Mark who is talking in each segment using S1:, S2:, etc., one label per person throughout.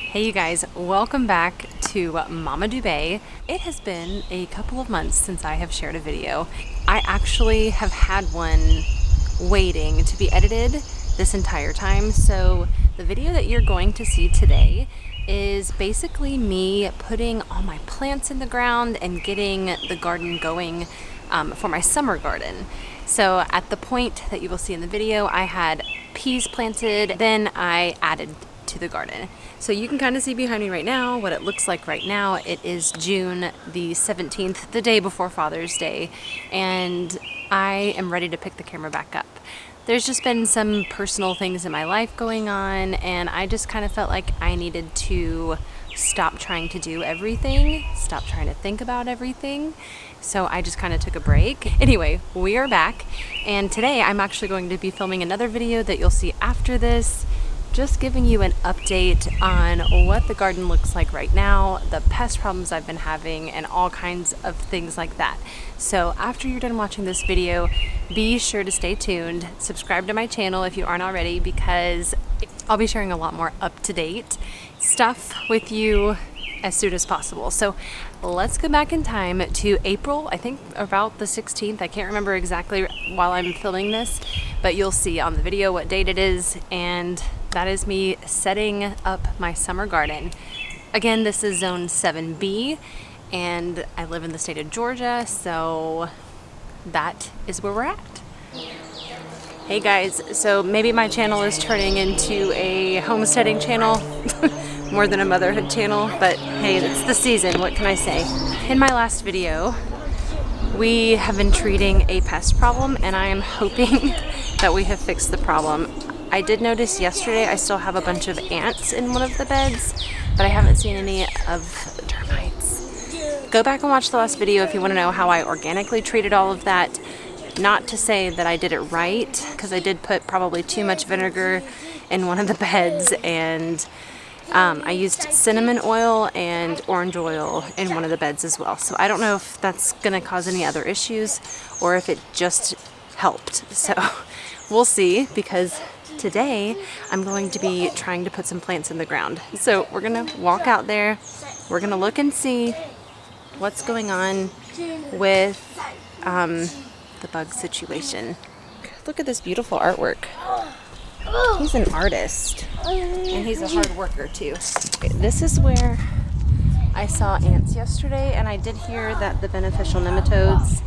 S1: Hey you guys, welcome back to Mama Dubay. It has been a couple of months since I have shared a video. I actually have had one waiting to be edited this entire time. So the video that you're going to see today is basically me putting all my plants in the ground and getting the garden going for my summer garden. So at the point that you will see in the video, I had peas planted, then I added to the garden. So you can kind of see behind me right now what it looks like right now. It is June the 17th, the day before Father's Day, and I am ready to pick the camera back up. There's just been some personal things in my life going on, and I just kind of felt like I needed to stop trying to do everything, stop trying to think about everything. So I just kind of took a break. Anyway, we are back, and today I'm actually going to be filming another video that you'll see after this, just giving you an update on what the garden looks like right now, the pest problems I've been having, and all kinds of things like that. So after you're done watching this video, be sure to stay tuned, subscribe to my channel if you aren't already, because I'll be sharing a lot more up-to-date stuff with you as soon as possible. So let's go back in time to April, I think about the 16th. I can't remember exactly while I'm filming this, but you'll see on the video what date it is, and that is me setting up my summer garden. Again, this is zone 7B, and I live in the state of Georgia, so that is where we're at. Hey guys, so maybe my channel is turning into a homesteading channel more than a motherhood channel, but hey, it's the season, what can I say? In my last video, we have been treating a pest problem, and I am hoping that we have fixed the problem. I did notice yesterday I still have a bunch of ants in one of the beds, but I haven't seen any of the termites. Go back and watch the last video if you want to know how I organically treated all of that. Not to say that I did it right, because I did put probably too much vinegar in one of the beds, and I used cinnamon oil and orange oil in one of the beds as well. So I don't know if that's going to cause any other issues or if it just helped. So we'll see, because today I'm going to be trying to put some plants in the ground. So we're going to walk out there. We're going to look and see what's going on with the bug situation. Look at this beautiful artwork. He's an artist, and he's a hard worker too. Okay, this is where I saw ants yesterday, and I did hear that the beneficial nematodes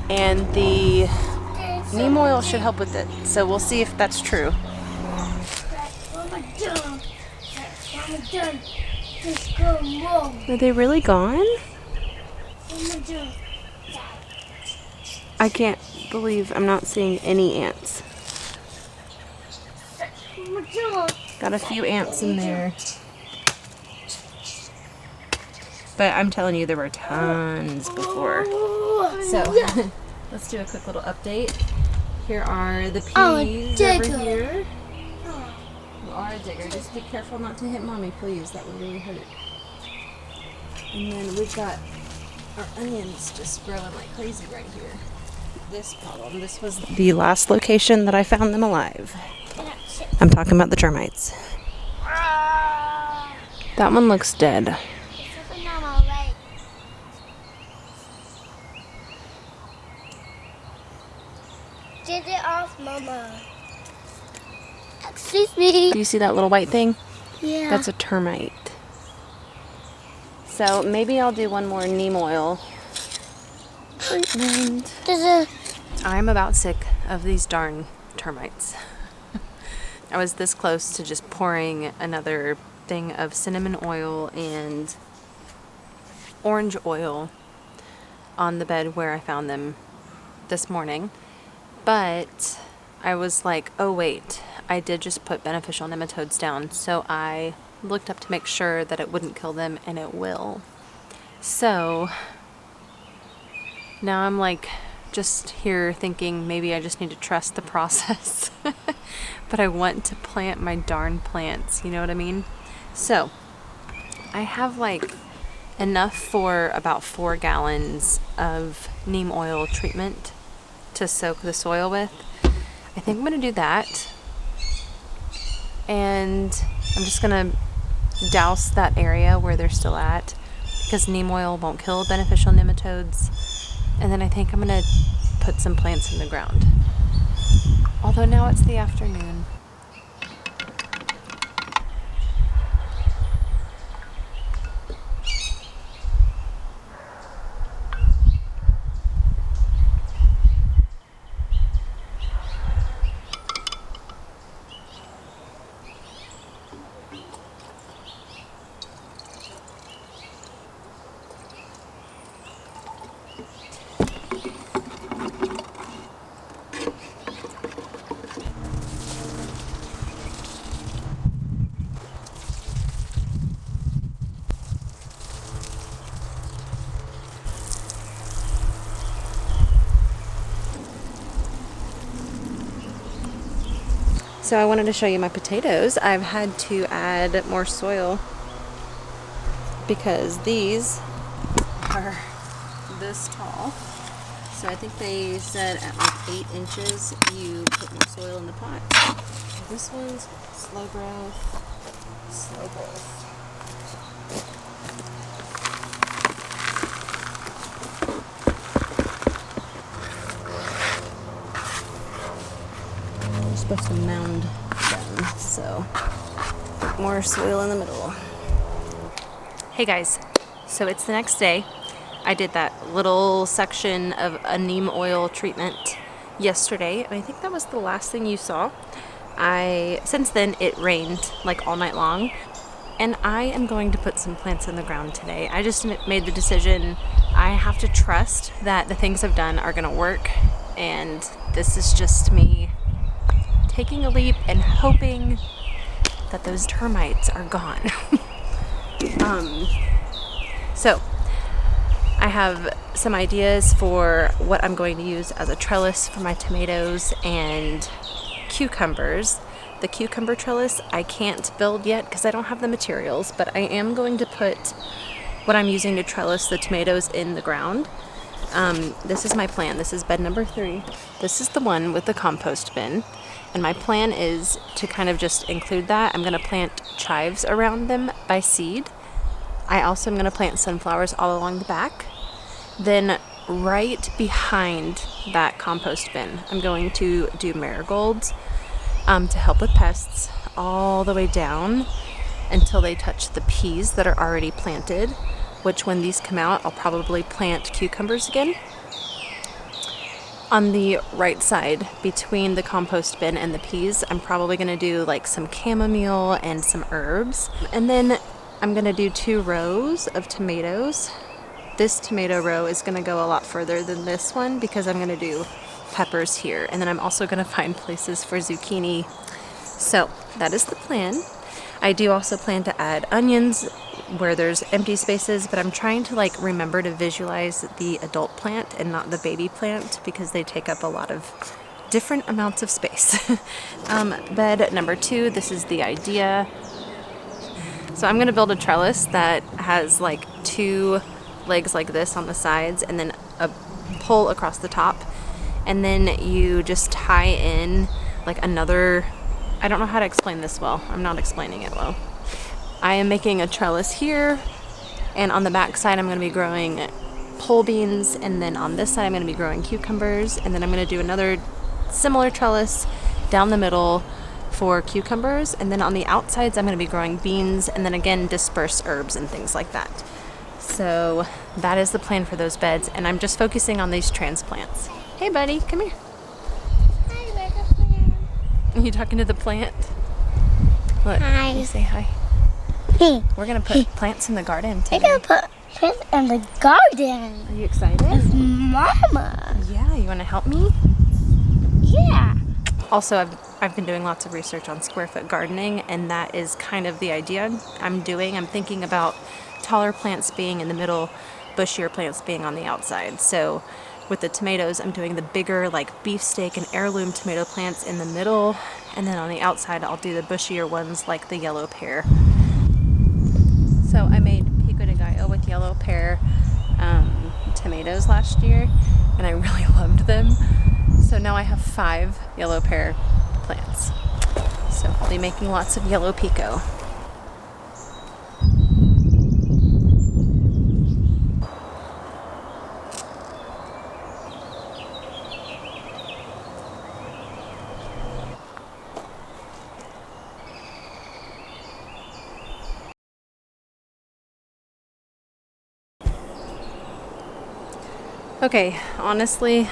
S1: and the neem oil should help with it. So we'll see if that's true. Are they really gone? I can't believe I'm not seeing any ants. Got a few ants in there. But I'm telling you, there were tons before. So, let's do a quick little update. Here are the peas over here. You are a digger. Just be careful not to hit mommy, please. That would really hurt. And then we've got our onions just growing like crazy right here. This problem. This was the last location that I found them alive. I'm talking about the termites. That one looks dead.
S2: Get it off, Mama. Excuse me.
S1: Do you see that little white thing?
S2: Yeah.
S1: That's a termite. So maybe I'll do one more neem oil treatment. I'm about sick of these darn termites. I was this close to just pouring another thing of cinnamon oil and orange oil on the bed where I found them this morning. But I was like, oh wait, I did just put beneficial nematodes down. So I looked up to make sure that it wouldn't kill them, and it will. So now I'm like just here thinking maybe I just need to trust the process. But I want to plant my darn plants, you know what I mean? So I have like enough for about 4 gallons of neem oil treatment to soak the soil with. I think I'm gonna do that, and I'm just gonna douse that area where they're still at, because neem oil won't kill beneficial nematodes. And then I think I'm gonna put some plants in the ground. Although now it's the afternoon. So I wanted to show you my potatoes. I've had to add more soil because these are this tall. So I think they said at like 8 inches you put more soil in the pot. This one's slow growth, slow growth. We're supposed to mound them, so more soil in the middle. Hey guys, so it's the next day. I did that little section of a neem oil treatment yesterday, and I think that was the last thing you saw. Since then it rained like all night long, and I am going to put some plants in the ground today. I just made the decision I have to trust that the things I've done are gonna work, and this is just me taking a leap and hoping that those termites are gone. So I have some ideas for what I'm going to use as a trellis for my tomatoes and cucumbers. The cucumber trellis I can't build yet because I don't have the materials, but I am going to put what I'm using to trellis the tomatoes in the ground. This is my plan. This is bed number 3. This is the one with the compost bin. And my plan is to kind of just include that. I'm going to plant chives around them by seed. I also am going to plant sunflowers all along the back. Then right behind that compost bin, I'm going to do marigolds to help with pests all the way down until they touch the peas that are already planted, which when these come out, I'll probably plant cucumbers again. On the right side, between the compost bin and the peas, I'm probably going to do like some chamomile and some herbs. And then I'm going to do 2 rows of tomatoes. This tomato row is going to go a lot further than this one because I'm going to do peppers here. And then I'm also going to find places for zucchini. So that is the plan. I do also plan to add onions where there's empty spaces, but I'm trying to like remember to visualize the adult plant and not the baby plant because they take up a lot of different amounts of space. Bed number 2, this is the idea. So I'm going to build a trellis that has like 2 legs like this on the sides and then a pole across the top, and then you just tie in like another, I don't know how to explain this well. I'm not explaining it well. I am making a trellis here, and on the back side I'm going to be growing pole beans, and then on this side I'm going to be growing cucumbers, and then I'm going to do another similar trellis down the middle for cucumbers, and then on the outsides I'm going to be growing beans, and then again disperse herbs and things like that. So that is the plan for those beds, and I'm just focusing on these transplants. Hey buddy, come here.
S2: Hi, Mega Plant.
S1: Are you talking to the plant? Look,
S2: Hi.
S1: you say hi.
S2: Hey,
S1: We're going to put plants in the garden
S2: we're
S1: today.
S2: gonna put plants in the garden.
S1: Are you excited?
S2: With Mama.
S1: Yeah, you want to help me?
S2: Yeah.
S1: Also, I've been doing lots of research on square foot gardening, and that is kind of the idea I'm doing. I'm thinking about taller plants being in the middle, bushier plants being on the outside. So with the tomatoes, I'm doing the bigger like beefsteak and heirloom tomato plants in the middle, and then on the outside I'll do the bushier ones like the yellow pear. So I made pico de gallo with yellow pear tomatoes last year, and I really loved them. So now I have 5 yellow pear plants. So I'll be making lots of yellow pico. Okay, honestly,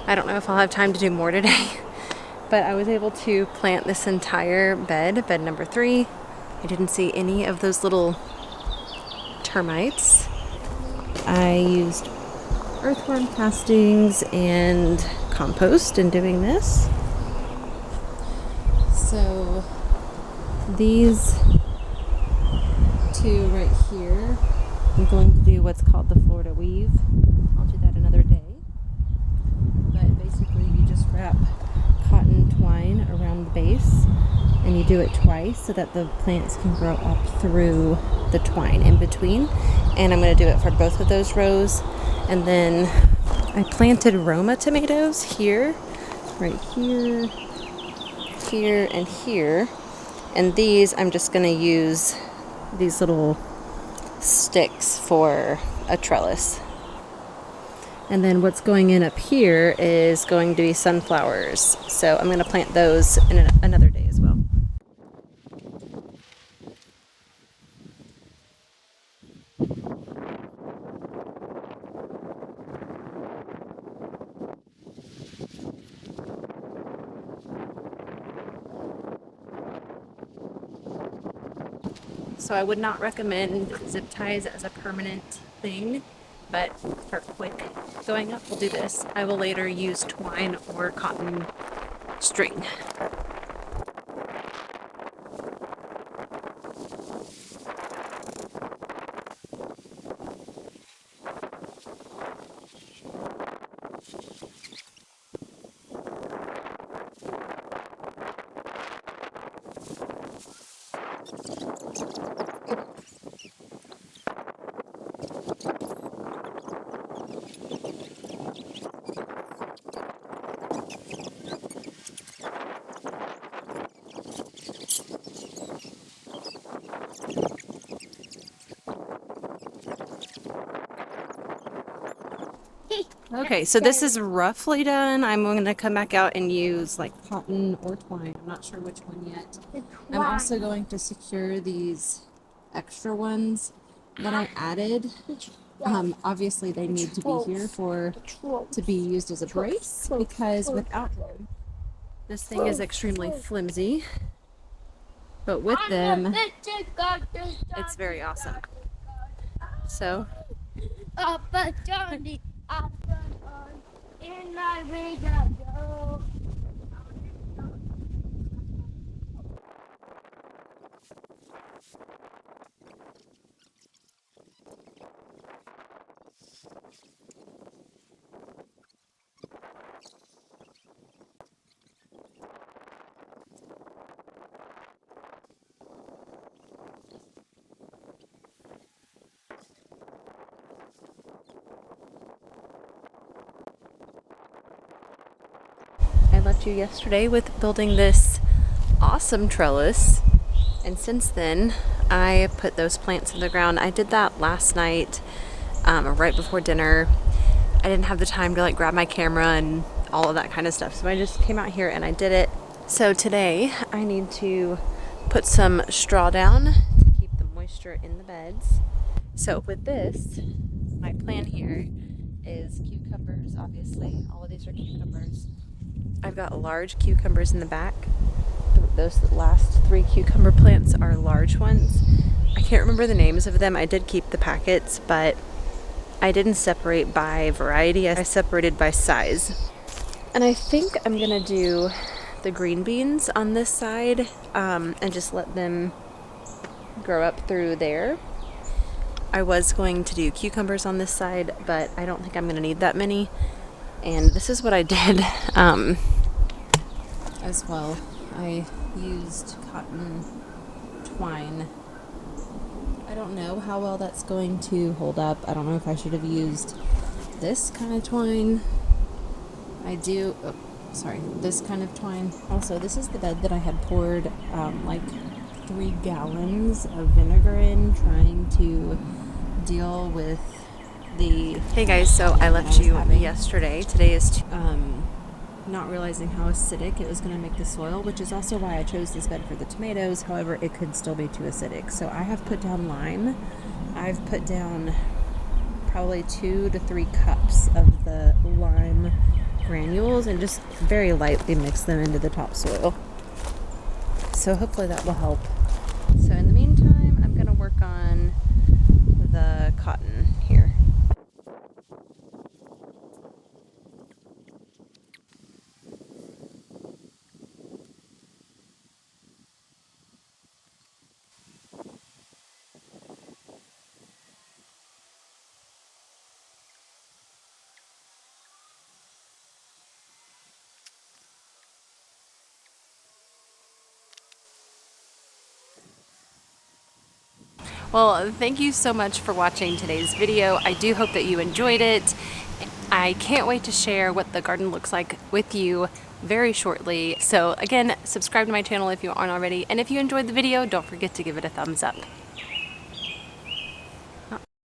S1: I don't know if I'll have time to do more today, but I was able to plant this entire bed number 3. I didn't see any of those little termites. I used earthworm castings and compost in doing this. So these 2 right here, I'm going to do what's called the Florida weave. I'll do that another day. But basically you just wrap cotton twine around the base and you do it twice so that the plants can grow up through the twine in between. And I'm going to do it for both of those rows. And then I planted Roma tomatoes here, right here, here, and here. And these I'm just going to use these little sticks for a trellis. And then what's going in up here is going to be sunflowers. So I'm going to plant those in another day as well. So I would not recommend zip ties as a permanent thing, but for quick going up, we'll do this. I will later use twine or cotton string. Okay, so this is roughly done. I'm going to come back out and use like cotton or twine. I'm not sure which one yet. I'm also going to secure these extra ones that I added. Obviously they need to be here to be used as a brace, because without them, this thing is extremely flimsy. But with them, it's very awesome. So I left you yesterday with building this awesome trellis, and since then I put those plants in the ground. I did that last night, right before dinner. I didn't have the time to like grab my camera and all of that kind of stuff, so I just came out here and I did it. So today I need to put some straw down to keep the moisture in the beds. So with this, my plan here is cucumbers. Obviously all of these are cucumbers. I've got large cucumbers in the back. Those last 3 cucumber plants are large ones. I can't remember the names of them. I did keep the packets, but I didn't separate by variety. I separated by size. And I think I'm gonna do the green beans on this side and just let them grow up through there. I was going to do cucumbers on this side, but I don't think I'm gonna need that many. And this is what I did as well. I used cotton twine. I don't know how well that's going to hold up. I don't know if I should have used this kind of twine. This kind of twine. Also, this is the bed that I had poured like 3 gallons of vinegar in, trying to deal with the... Hey guys, so I left you yesterday. Today is not realizing how acidic it was going to make the soil, which is also why I chose this bed for the tomatoes. However, it could still be too acidic. So I have put down lime. I've put down probably 2 to 3 cups of the lime granules and just very lightly mix them into the topsoil. So hopefully that will help. So in the meantime, I'm going to work on the cotton here. Well, thank you so much for watching today's video. I do hope that you enjoyed it. I can't wait to share what the garden looks like with you very shortly. So again, subscribe to my channel if you aren't already. And if you enjoyed the video, don't forget to give it a thumbs up.